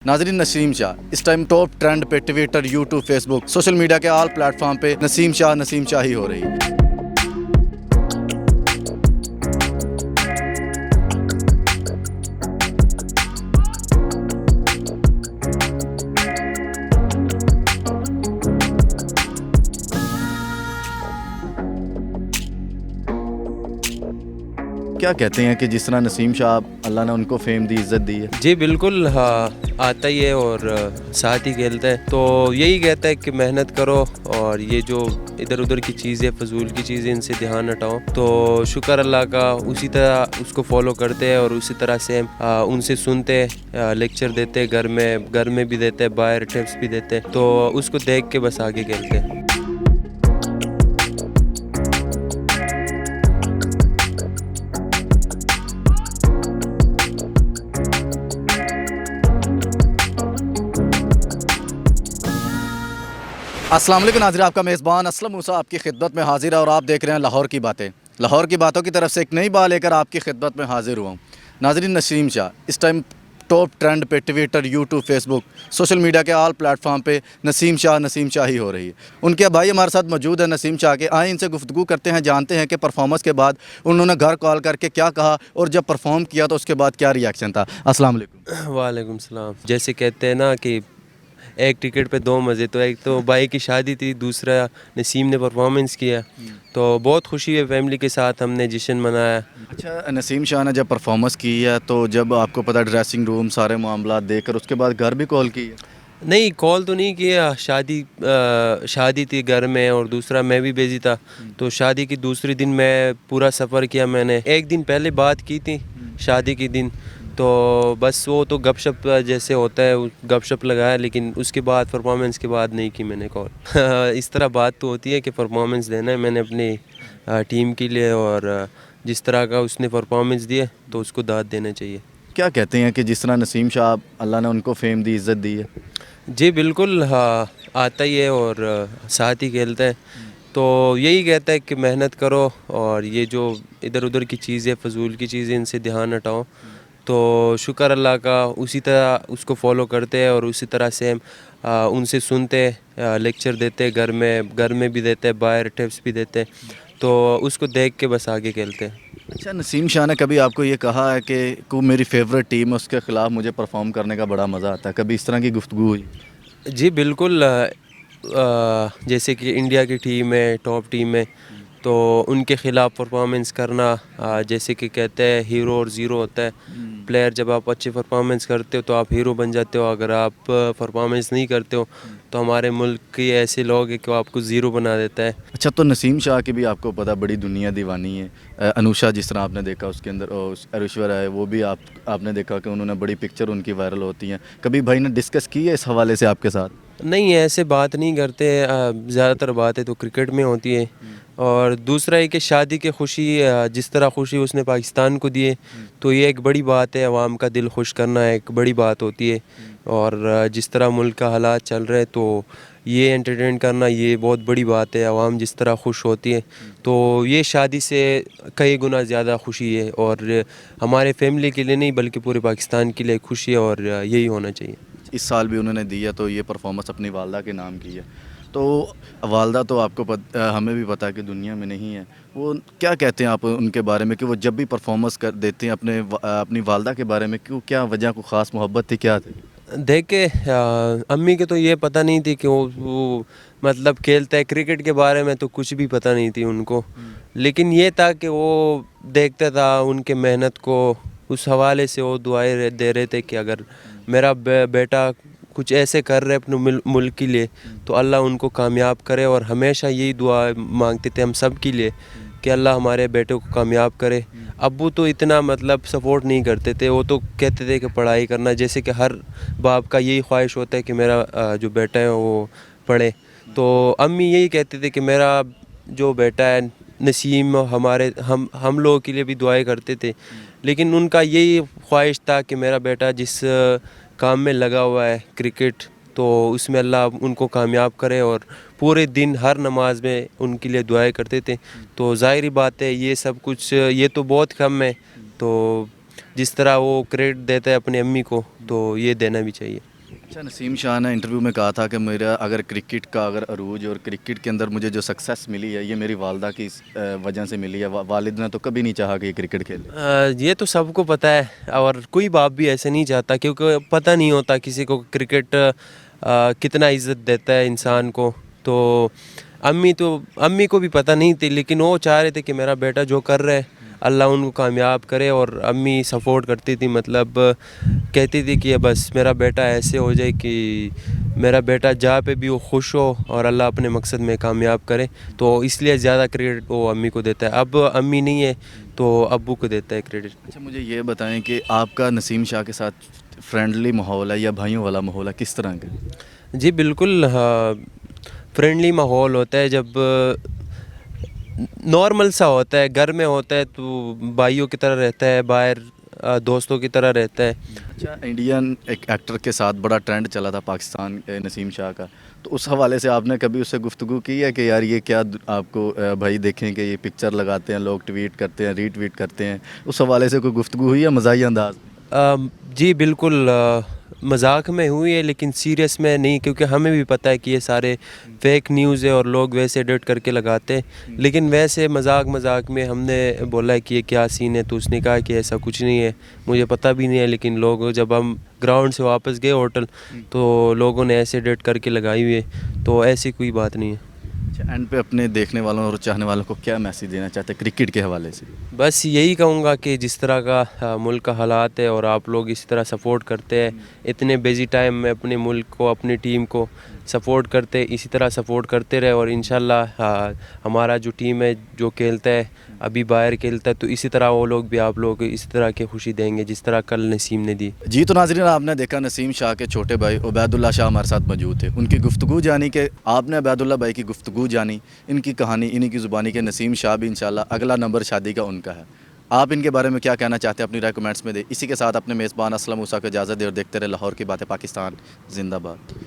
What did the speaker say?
नाजरीन, नसीम शाह इस time top trend पे Twitter, YouTube, Facebook, social media के ऑल प्लेटफॉर्म पे नसीम शाह ही हो रही है। क्या कहते हैं कि जिस तरह नसीम शाह अल्लाह ने उनको फेम दी, इज़्ज़त दी है। जी बिल्कुल, हाँ आता ही है और साथ ही खेलता है। तो यही कहता है कि मेहनत करो और ये जो इधर उधर की चीज़ें, फजूल की चीज़ें, इनसे ध्यान हटाओ। तो शुक्र अल्लाह का, उसी तरह उसको फॉलो करते हैं और उसी तरह से उनसे सुनते, लेक्चर देते, घर में भी देते, बाहर टिप्स भी देते। तो उसको देख के बस आगे खेलते हैं। अस्सलाम वालेकुम नाज़रीन, आपका मेज़बान असलम मूसा आपकी खिदमत में हाजिर है और आप देख रहे हैं लाहौर की बातें। लाहौर की बातों की तरफ से एक नई बात लेकर आपकी खिदमत में हाजिर हुआ हूँ। नाज़रीन, नसीम शाह इस टाइम टॉप ट्रेंड पे Twitter, YouTube, Facebook, social media के ऑल प्लेटफॉर्म पे नसीम शाह ही हो रही है। उनके भाई हमारे साथ मौजूद है नसीम शाह के। आए इनसे गुफ्तगू करते हैं, जानते हैं कि परफॉर्मेंस के बाद उन्होंने घर कॉल करके क्या कहा और जब परफॉर्म किया तो उसके बाद क्या रिएक्शन था। अस्सलाम वालेकुम। वालेकुम सलाम। जैसे कहते हैं ना कि एक टिकट पे दो मज़े, तो एक तो भाई की शादी थी, दूसरा नसीम ने परफॉर्मेंस किया। तो बहुत खुशी है, फैमिली के साथ हमने जश्न मनाया। अच्छा, नसीम शाह ने जब परफॉर्मेंस की है तो जब आपको पता ड्रेसिंग रूम सारे मामला देखकर उसके बाद घर भी कॉल की है? नहीं, कॉल तो नहीं किया। शादी थी घर में और दूसरा मैं भी बिजी था। तो शादी की दूसरे दिन मैं पूरा सफ़र किया। मैंने एक दिन पहले बात की थी शादी के दिन, तो बस वो तो गपशप जैसे होता है, गपशप लगाया, लेकिन उसके बाद परफॉर्मेंस के बाद नहीं की मैंने कॉल। इस तरह बात तो होती है कि परफॉर्मेंस देना है मैंने अपनी टीम के लिए, और जिस तरह का उसने परफॉर्मेंस दिया तो उसको दाद देना चाहिए। क्या कहते हैं कि जिस तरह नसीम शाह अल्लाह ने उनको फेम दी, इज़्ज़त दी है। जी बिल्कुल, हाँ आता ही है और साथ ही खेलता है। तो यही कहता है कि मेहनत करो और ये जो इधर उधर की चीज़ें, फजूल की चीज़ें, इनसे ध्यान हटाओ। तो शुक्र अल्लाह का, उसी तरह उसको फॉलो करते हैं और उसी तरह से उनसे सुनते, लेक्चर देते, घर में भी देते, बाहर टिप्स भी देते। तो उसको देख के बस आगे खेलते हैं। अच्छा, नसीम शाह ने कभी आपको ये कहा है कि को मेरी फेवरेट टीम है, उसके ख़िलाफ़ मुझे परफॉर्म करने का बड़ा मज़ा आता है? कभी इस तरह की गुफ्तगू हुई? जी बिल्कुल, जैसे कि इंडिया की टीम है, टॉप टीम है, तो उनके ख़िलाफ़ परफॉर्मेंस करना, जैसे कि कहते हैं हीरो और ज़ीरो होता है। प्लेयर जब आप अच्छी परफॉर्मेंस करते हो तो आप हीरो बन जाते हो, अगर आप परफॉर्मेंस नहीं करते हो तो हमारे मुल्क के ऐसे लोग हैं कि वो आपको ज़ीरो बना देता है। अच्छा, तो नसीम शाह की भी आपको पता बड़ी दुनिया दीवानी है। अनुषा जिस तरह आपने देखा उसके अंदर, ऐश्वर्या है, वो भी आपने देखा कि उन्होंने बड़ी पिक्चर उनकी वायरल होती हैं। कभी भाई ने डिस्कस की है इस हवाले से आपके साथ? नहीं, ऐसे बात नहीं करते। ज़्यादातर बातें तो क्रिकेट में होती है। और दूसरा है कि शादी की खुशी, जिस तरह खुशी उसने पाकिस्तान को दी है, तो ये एक बड़ी बात है। अवाम का दिल खुश करना एक बड़ी बात होती है। और जिस तरह मुल्क का हालात चल रहे हैं, तो ये एंटरटेन करना ये बहुत बड़ी बात है। अवाम जिस तरह खुश होती है, तो ये शादी से कई गुना ज़्यादा खुशी है। और हमारे फैमिली के लिए नहीं बल्कि पूरे पाकिस्तान के लिए खुशी है, और यही होना चाहिए। इस साल भी उन्होंने दी है, तो ये परफॉर्मेंस अपनी वालदा के नाम की है। तो वालदा तो आपको हमें भी पता है कि दुनिया में नहीं है। वो क्या कहते हैं आप उनके बारे में कि वो जब भी परफॉर्मेंस कर देते हैं अपनी वालदा के बारे में, क्यों, क्या वजह, को ख़ास मोहब्बत थी, क्या थी? देख के अम्मी के तो ये पता नहीं थी कि वो मतलब खेलता है। क्रिकेट के बारे में तो कुछ भी पता नहीं थी उनको, लेकिन ये था कि वो देखता था उनके मेहनत को। उस हवाले से वो दुआएं दे रहे थे कि अगर मेरा बेटा कुछ ऐसे कर रहे अपने मुल्क के लिए, तो अल्लाह उनको कामयाब करे। और हमेशा यही दुआ मांगते थे हम सब के लिए कि अल्लाह हमारे बेटे को कामयाब करे। अब्बू तो इतना मतलब सपोर्ट नहीं करते थे, वो तो कहते थे कि पढ़ाई करना, जैसे कि हर बाप का यही ख्वाहिश होता है कि मेरा जो बेटा है वो पढ़े। तो अम्मी यही कहते थे कि मेरा जो बेटा है नसीम, हम लोगों के लिए भी दुआएं करते थे। लेकिन उनका यही ख्वाहिश था कि मेरा बेटा जिस काम में लगा हुआ है क्रिकेट, तो उसमें अल्लाह उनको कामयाब करे। और पूरे दिन हर नमाज में उनके लिए दुआएं करते थे। तो ज़ाहिरी बात है, ये सब कुछ ये तो बहुत कम है। तो जिस तरह वो क्रेडिट देता है अपनी अम्मी को, तो ये देना भी चाहिए। अच्छा, नसीम शाह ने इंटरव्यू में कहा था कि मेरा अगर क्रिकेट का अगर अरूज और क्रिकेट के अंदर मुझे जो सक्सेस मिली है ये मेरी वालदा की वजह से मिली है। वालिद ने तो कभी नहीं चाहा कि ये क्रिकेट खेले। ये तो सबको पता है और कोई बाप भी ऐसे नहीं चाहता, क्योंकि पता नहीं होता किसी को क्रिकेट कितना इज़्ज़त देता है इंसान को। तो अम्मी को भी पता नहीं थी, लेकिन वो चाह रहे थे कि मेरा बेटा जो कर रहा है अल्लाह उनको कामयाब करे, और अम्मी सपोर्ट करती थी, मतलब कहती थी कि बस मेरा बेटा ऐसे हो जाए कि मेरा बेटा जहाँ पे भी वो खुश हो और अल्लाह अपने मकसद में कामयाब करे। तो इसलिए ज़्यादा क्रेडिट वो अम्मी को देता है। अब अम्मी नहीं है तो अब्बू को देता है क्रेडिट। अच्छा, मुझे ये बताएं कि आपका नसीम शाह के साथ फ्रेंडली माहौल है या भाइयों वाला माहौल है, किस तरह का? जी बिल्कुल, फ्रेंडली माहौल होता है। जब नॉर्मल सा होता है, घर में होता है तो भाइयों की तरह रहता है, बाहर दोस्तों की तरह रहता है। अच्छा, इंडियन एक एक्टर के साथ बड़ा ट्रेंड चला था पाकिस्तान नसीम शाह का, तो उस हवाले से आपने कभी उससे गुफ्तगू की है कि यार ये क्या आपको भाई देखें कि ये पिक्चर लगाते हैं, लोग ट्वीट करते हैं, रीट्वीट करते हैं, उस हवाले से कोई गुफ्तगू हुई है मज़ाही अंदाज में? जी बिल्कुल, मजाक में हुई है लेकिन सीरियस में नहीं, क्योंकि हमें भी पता है कि ये सारे फेक न्यूज़ है और लोग वैसे एडिट करके लगाते हैं। लेकिन वैसे मजाक में हमने बोला है कि ये क्या सीन है, तो उसने कहा कि ऐसा कुछ नहीं है, मुझे पता भी नहीं है। लेकिन लोग, जब हम ग्राउंड से वापस गए होटल, तो लोगों ने ऐसे एडिट करके लगाई हुई है, तो ऐसी कोई बात नहीं है। अच्छा, एंड पे अपने देखने वालों और चाहने वालों को क्या मैसेज देना चाहते हैं क्रिकेट के हवाले से? बस यही कहूँगा कि जिस तरह का मुल्क का हालात है और आप लोग इसी तरह सपोर्ट करते हैं, इतने बिजी टाइम में अपने मुल्क को, अपनी टीम को सपोर्ट करते, इसी तरह सपोर्ट करते रहे। और इंशाल्लाह हमारा जो टीम है जो खेलता है, अभी बाहर खेलता है, तो इसी तरह वो लोग भी आप लोग को इसी तरह की खुशी देंगे जिस तरह कल नसीम ने दी। जी, तो नाज़रीन, आपने देखा नसीम शाह के छोटे भाई उबैदुल्ला शाह हमारे साथ मौजूद थे, उनकी गुफ्तगू जानी कि आपने उबैदुल्ला भाई की गुफ्तगू जानी, इनकी कहानी इन्हीं की ज़ुबानी के नसीम शाह भी इंशाल्लाह अगला नंबर शादी का उनका है। आप इनके बारे में क्या कहना चाहते हैं, अपनी राय कमेंट्स में दें। इसी के साथ अपने मेज़बान असलम मूसा को इजाज़त दें और देखते रहे लाहौर की बातें पाकिस्तान जिंदाबाद।